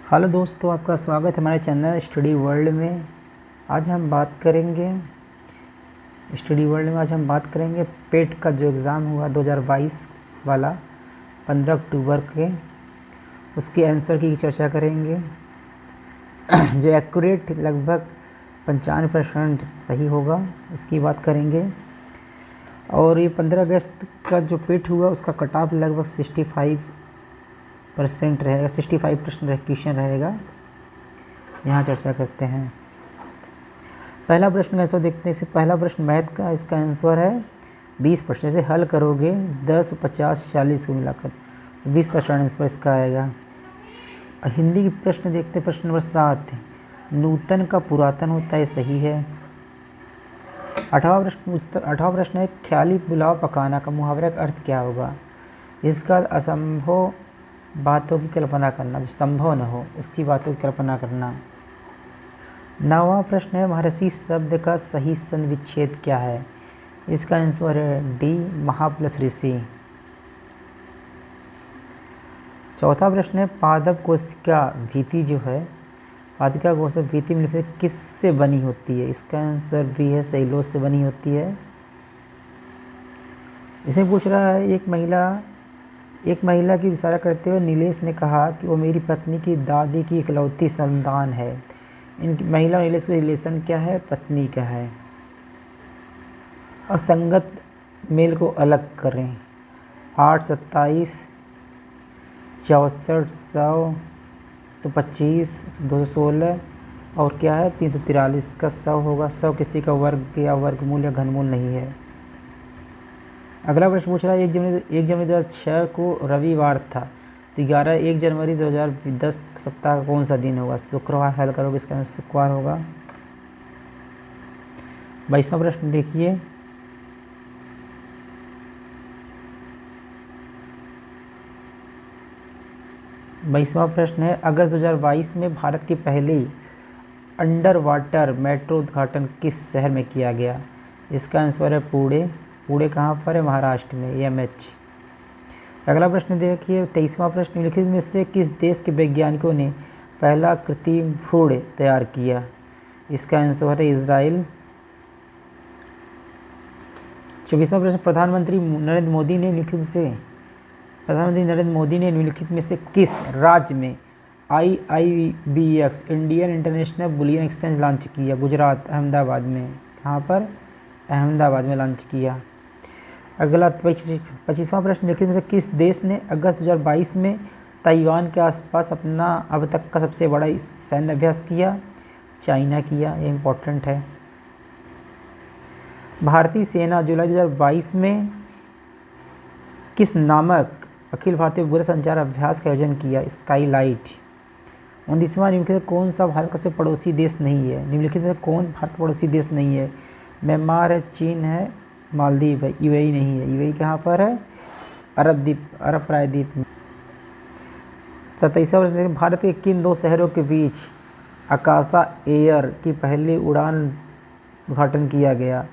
Hello दोस्तों, आपका स्वागत है हमारे चैनल स्टडी वर्ल्ड में। आज हम बात करेंगे पेट का जो एग्ज़ाम हुआ 2022 वाला 15 अक्टूबर के, उसके आंसर की चर्चा करेंगे। जो एक्यूरेट लगभग 95% सही होगा, इसकी बात करेंगे। और ये 15 अगस्त का जो पेट हुआ उसका कट ऑफ लगभग 65% रहेगा, 65% क्वेश्चन रहेगा। यहाँ चर्चा करते हैं। पहला प्रश्न कैसे देखते हैं। पहला प्रश्न मैथ का, इसका आंसर है 20%। जैसे हल करोगे 10, 50, 40 को मिलाकर 20% आंसर इसका आएगा। हिंदी के प्रश्न देखते हैं। प्रश्न नंबर 7, नूतन का पुरातन होता है, सही है। 8वां प्रश्न है, ख्याली पुलाव पकाना का मुहावरे का अर्थ क्या होगा। इसका असंभव बातों की कल्पना करना, जो संभव न हो उसकी बातों की कल्पना करना। 9वां प्रश्न है, महर्षि शब्द का सही संधि विच्छेद क्या है। इसका आंसर है डी, महा प्लस ऋषि। 4था प्रश्न है, पादप कोशिका भित्ति जो है, पादपिका कोशिका भित्ति में लिखते किससे बनी होती है। इसका आंसर बी है, सेलुलोज से बनी होती है। इसे पूछ रहा है, एक महिला की इशारा करते हुए नीलेश ने कहा कि वो मेरी पत्नी की दादी की इकलौती संतान है। इन महिला और नीलेश का रिलेशन क्या है, पत्नी का है। असंगत मेल को अलग करें। 8, 27, 64, 100, 125, 216 और क्या है 343 का 100 होगा। 100 किसी का वर्ग या वर्गमूल या घनमूल नहीं है। अगला प्रश्न पूछ रहा है, 1 जनवरी 2006 को रविवार था, तो 1 जनवरी 2010 सप्ताह का कौन सा दिन होगा। शुक्रवार। हल करोगे, इसका आंसर शुक्रवार होगा। 22वां प्रश्न देखिए। प्रश्न है, अगस्त 2022 में भारत की पहली अंडर वाटर मेट्रो उद्घाटन किस शहर में किया गया। इसका आंसर है पुणे। पुणे कहाँ पर है, महाराष्ट्र में, EMH। अगला प्रश्न देखिए। 23वां प्रश्न, निम्नलिखित में से किस देश के वैज्ञानिकों ने पहला कृत्रिम भ्रूण तैयार किया। इसका आंसर है इजराइल। 24वां प्रश्न, प्रधानमंत्री नरेंद्र मोदी ने निम्नलिखित में से किस राज्य में IIBX Indian international bullion exchange launch किया। गुजरात, अहमदाबाद में। कहाँ पर, अहमदाबाद में लॉन्च किया। अगला 25वां प्रश्न, निम्नलिखित में से किस देश ने अगस्त 2022 में ताइवान के आसपास अपना अब तक का सबसे बड़ा सैन्य अभ्यास किया। चाइना किया। ये इम्पोर्टेंट है। भारतीय सेना जुलाई 2022 में किस नामक अखिल भारतीय बुरे संचार अभ्यास का आयोजन किया। स्काईलाइट। 29वां, निम्नलिखित कौन सा भारत का से पड़ोसी देश नहीं है। निम्नलिखित में कौन भारत का पड़ोसी देश नहीं है। म्यांमार है, चीन है, मालदीव है, UAE नहीं है। UAE कहाँ पर है, अरब प्रायद्वीप में। 27वां प्रश्न, भारत के किन 2 शहरों के बीच आकाशा एयर की पहली उड़ान उद्घाटन किया गया।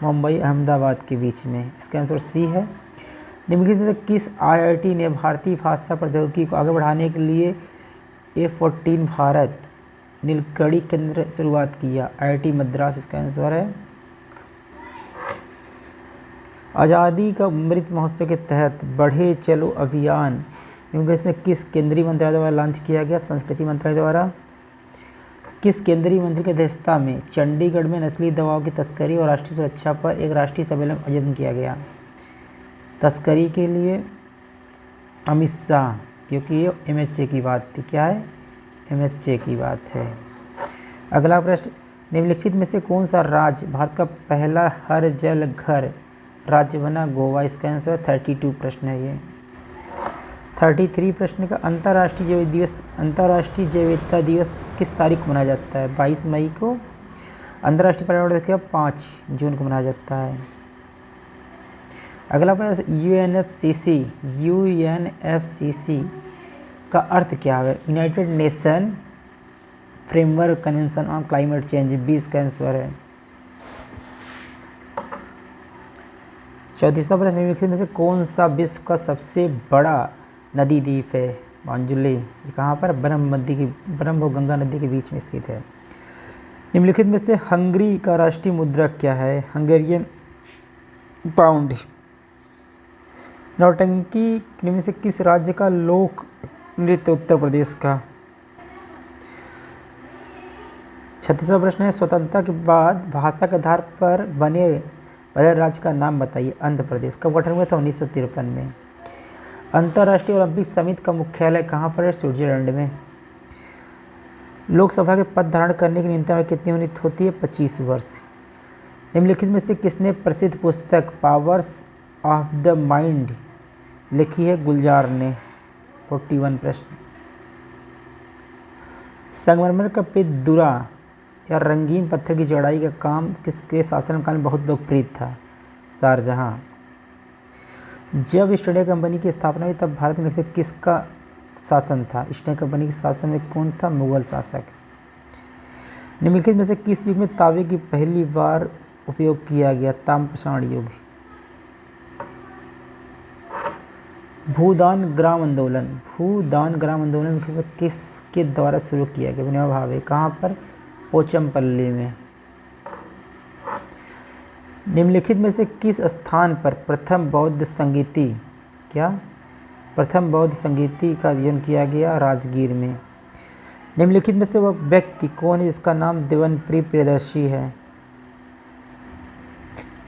मुंबई अहमदाबाद के बीच में। इसका आंसर सी है। निम्नलिखित में से किस IIT ने भारतीय भाषा प्रौद्योगिकी को आगे बढ़ाने के लिए A14 भारत नीलकणी केंद्र शुरुआत किया। IIT मद्रास। इसका आंसर है। आज़ादी का अमृत महोत्सव के तहत बढ़े चलो अभियान इसमें किस केंद्रीय मंत्रालय द्वारा लॉन्च किया गया। संस्कृति मंत्रालय द्वारा। किस केंद्रीय मंत्री की अध्यक्षता में चंडीगढ़ में नस्ली दवाओं की तस्करी और राष्ट्रीय सुरक्षा पर एक राष्ट्रीय सम्मेलन का आयोजन किया गया। तस्करी के लिए अमित शाह, क्योंकि ये MHA की बात थी। क्या है, MHA की बात है। अगला प्रश्न, निम्नलिखित में से कौन सा राज्य भारत का पहला हर जल घर राज्य बना। गोवा। इसका आंसर 32 प्रश्न है ये। 33 प्रश्न का, अंतर्राष्ट्रीय जैव विविधता दिवस किस तारीख को मनाया जाता है। 22 मई को। अंतर्राष्ट्रीय पर्यावरण दिवस 5 जून को मनाया जाता है। अगला प्रश्न, UNFCCC का अर्थ क्या है। United nation framework convention on climate change. 20 का आंसर है। 34वां प्रश्न, निम्नलिखित में से कौन सा विश्व का सबसे बड़ा नदी द्वीप है। मांजुले, ये कहाँ पर, ब्रह्म और गंगा नदी के बीच में स्थित है। निम्नलिखित में से हंगरी का राष्ट्रीय मुद्रा क्या है? Hungarian pound. नौटंकी निम्न से किस राज्य का लोक नृत्य? उत्तर प्रदेश का। 36वां प्रश्न है, स्वतंत्रता के बाद भाषा के आधार पर बने पहले राज्य का नाम बताइए। आंध्र प्रदेश। कब गठन हुआ था? 1953 में। अंतर्राष्ट्रीय ओलंपिक समिति का मुख्यालय कहाँ पर है? स्विट्जरलैंड में। लोकसभा के पद धारण करने की न्यूनतम आयु कितनी होती है? 25 वर्ष। निम्नलिखित में से किसने प्रसिद्ध पुस्तक पावर्स ऑफ द माइंड लिखी है? गुलजार ने। 41 प्रश्न। संगमरमर का पितदुरा या रंगीन पत्थर की चौड़ाई का काम किसके शासनकाल में बहुत लोकप्रिय था? शाहजहां। जब ईस्ट इंडिया कंपनी की स्थापना हुई तब भारत में किसका शासन था? ईस्ट इंडिया कंपनी के शासन में कौन था? मुगल शासक। निम्नलिखित में से किस युग में तांबे की पहली बार उपयोग किया गया? ताम्रपाषाण युग। भूदान ग्राम आंदोलन। भूदान ग्राम आंदोलन किसके द्वारा शुरू किया गया? विनोबा भावे। कहाँ पर? पोचमपल्ली में। निम्नलिखित में से किस स्थान पर प्रथम बौद्ध संगीति प्रथम बौद्ध संगीति का अध्ययन किया गया? राजगीर में। निम्नलिखित में से वह व्यक्ति कौन है जिसका नाम देवनप्रिय प्रियदर्शी है?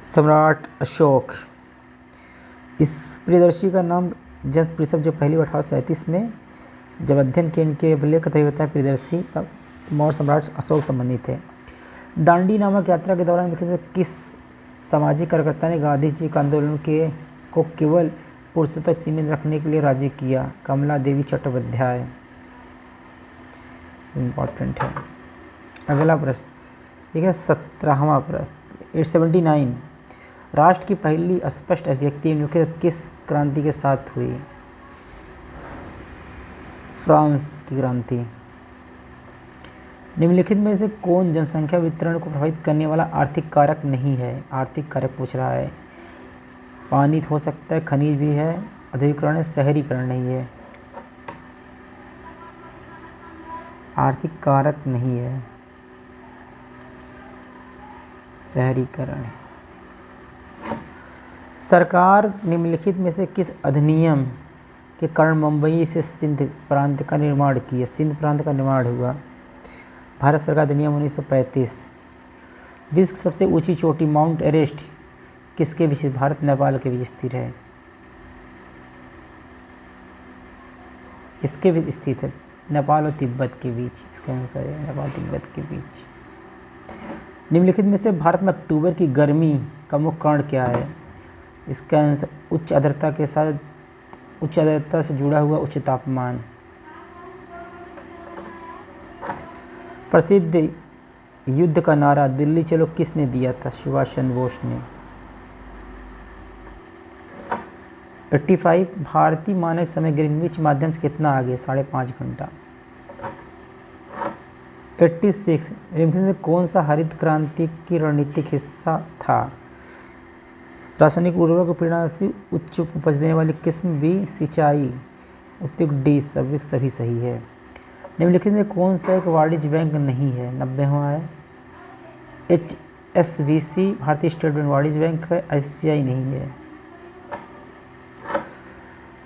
सम्राट अशोक। इस प्रियदर्शी का नाम जेम्स प्रिसप जो पहली बार 1837 में जब अध्ययन किए इनके अभिलेख तभी बताया प्रियदर्शी सब मौर्य सम्राट अशोक संबंधी थे। दांडी नामक यात्रा के दौरान किस सामाजिक कार्यकर्ता ने गांधी जी के आंदोलन को केवल पुरुषों तक सीमित रखने के लिए राजी किया? कमला देवी चट्टोपाध्याय। इम्पॉर्टेंट है। अगला प्रश्न, ठीक है, 17वां प्रश्न 879। राष्ट्र की पहली स्पष्ट अभिव्यक्ति निम्नलिखित किस क्रांति के साथ हुई? फ्रांस की क्रांति। निम्नलिखित में से कौन जनसंख्या वितरण को प्रभावित करने वाला आर्थिक कारक नहीं है? आर्थिक कारक पूछ रहा है। पानी हो सकता है, खनिज भी है, औद्योगिकरण है, शहरीकरण नहीं है। आर्थिक कारक नहीं है, शहरीकरण। सरकार निम्नलिखित में से किस अधिनियम के कारण मुंबई से सिंध प्रांत का निर्माण किया? सिंध प्रांत का निर्माण हुआ। भारत सरकार अधिनियम 1935। विश्व की सबसे ऊंची चोटी माउंट एवरेस्ट किसके बीच? भारत नेपाल के बीच स्थित है। किसके बीच स्थित है? नेपाल और तिब्बत के बीच। इसका आंसर है नेपाल तिब्बत के बीच। निम्नलिखित में से भारत में अक्टूबर की गर्मी का मुख्य कारण क्या है? इसका आंसर उच्च आर्द्रता से जुड़ा हुआ उच्च तापमान। प्रसिद्ध युद्ध का नारा दिल्ली चलो किसने दिया था? सुभाष चंद्र बोस ने। 85 भारतीय मानक समय ग्रीनविच माध्यम से कितना आगे? 5.5 घंटा। 86 निम्नलिखित में कौन सा हरित क्रांति की रणनीतिक हिस्सा था? रासायनिक उर्वरक उपयोग से उच्च उपज देने वाली किस्म बी, सिंचाई, उपयुक्त डी, सभी सही है। निम्नलिखित में कौन सा एक वाणिज्य बैंक नहीं है? 90वां है। HSBC भारतीय स्टेट बैंक वाणिज्य बैंक है, ICICI नहीं है।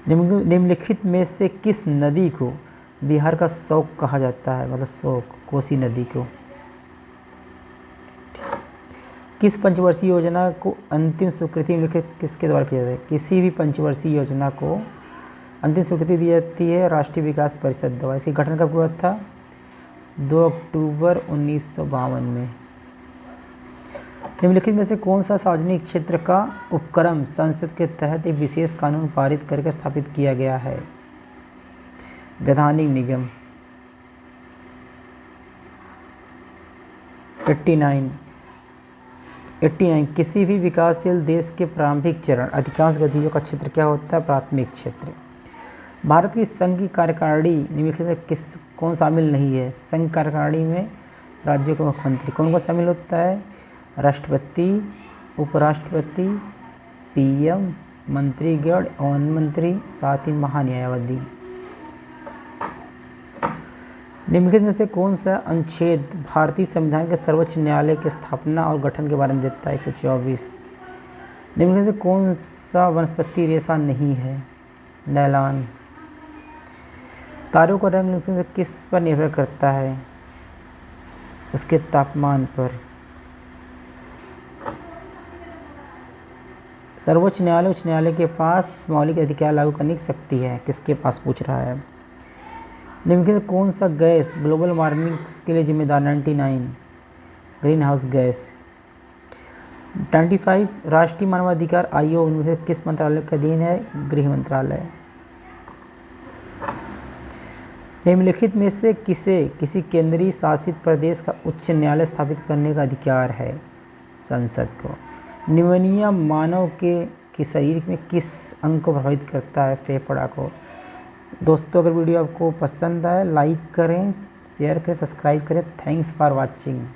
निम्नलिखित में से किस नदी को बिहार का शौक कहा जाता है? मतलब शौक, कोसी नदी को। किस पंचवर्षीय योजना को अंतिम स्वीकृति निम्नलिखित किसके द्वारा किया जाता है? किसी भी पंचवर्षीय योजना को अंतिम स्वीकृति दी जाती है राष्ट्रीय विकास परिषद द्वारा। इसकी गठन कब हुआ था? 2 अक्टूबर 1952 में। निम्नलिखित में से कौन सा सार्वजनिक क्षेत्र का उपक्रम संसद के तहत एक विशेष कानून पारित करके स्थापित किया गया है? वैधानिक निगम। 89 किसी भी विकासशील देश के प्रारंभिक चरण अधिकांश गतिविधियों का क्षेत्र क्या होता है? प्राथमिक क्षेत्र। भारत की संघ की कार्यकारिणी निम्नलिखित में कौन शामिल नहीं है? संघ कार्यकारिणी में राज्यों के मुख्यमंत्री कौन कौन शामिल होता है? राष्ट्रपति, उपराष्ट्रपति, PM, मंत्रीगण, वन मंत्री, साथ ही महान्यायवादी। निम्नलिखित में से कौन सा अनुच्छेद भारतीय संविधान के सर्वोच्च न्यायालय की स्थापना और गठन के बारे में देता है? 124। निम्नलिखित में से कौन सा वनस्पति रेशा नहीं है? नैलान। तारों का रंग निम्नलिखित में से किस पर निर्भर करता है? उसके तापमान पर। सर्वोच्च न्यायालय उच्च न्यायालय के पास मौलिक अधिकार लागू करने की शक्ति है। किसके पास पूछ रहा है? निम्नलिखित में कौन सा गैस ग्लोबल वार्मिंग के लिए जिम्मेदार? 99 ग्रीन हाउस गैस। 25 राष्ट्रीय मानवाधिकार आयोग निम्नलिखित किस मंत्रालय का अधीन है? गृह मंत्रालय। निम्नलिखित में से किसे किसी केंद्रीय शासित प्रदेश का उच्च न्यायालय स्थापित करने का अधिकार है? संसद को। निमोनिया मानव के शरीर में किस अंग को प्रभावित करता है? फेफड़ा को। दोस्तों, अगर वीडियो आपको पसंद आए लाइक करें, शेयर करें, सब्सक्राइब करें। Thanks for watching.